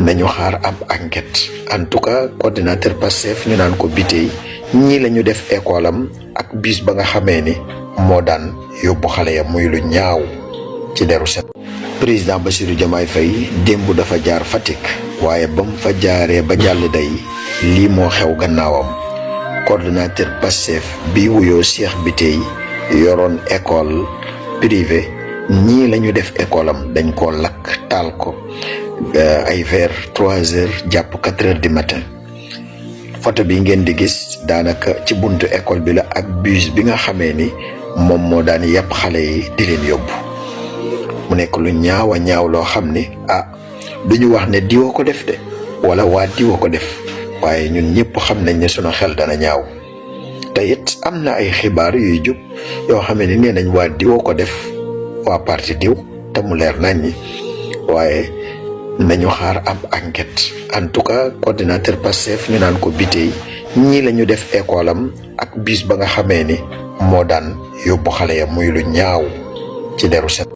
nañu xaar ab enquête. En tout cas coordinateur Pastef ñu naan ko Biteye ñii la ñu def école am ak bis ba nga xamee ni moo daan yóbbu xale ya muy lu ñaaw ci deru set. président Bassirou Diomaye Faye démb dafa jaar Fatick waaye ba mu fa jaaree ba jàll day lii moo xew gannaawam. coordinateur Pastef bi wuyoo Cheikh Biteye yoroon école privée ñii la ñu def école am dañ koo lakk taal ko ay vers 3 heures jàpp 4 heures du matin. photo bi ngeen di gis daanaka ci buntu école bi la ak bus bi nga xamee ni moom moo daan yàpp xale yi di leen yóbbu. mu nekk lu ñaaw a ñaaw loo xam ni duñu wax ne diwa ko def de wala waa diwa ko def waaye ñun ñëpp xam nañ ne sunu xel dana ñaaw. te it am na ay xibaar yuy jub yoo xam ne nee nañ waa diwa ko def waa parti diw te mu leer nañ ñi waaye nañu xaar ab enquête. En tout cas coordinateur Pastef ñu naan ko Biteye ñii la ñu def école am ak bis ba nga xamee ni moo daan yóbbu xale ya muy lu ñaaw ci deru set.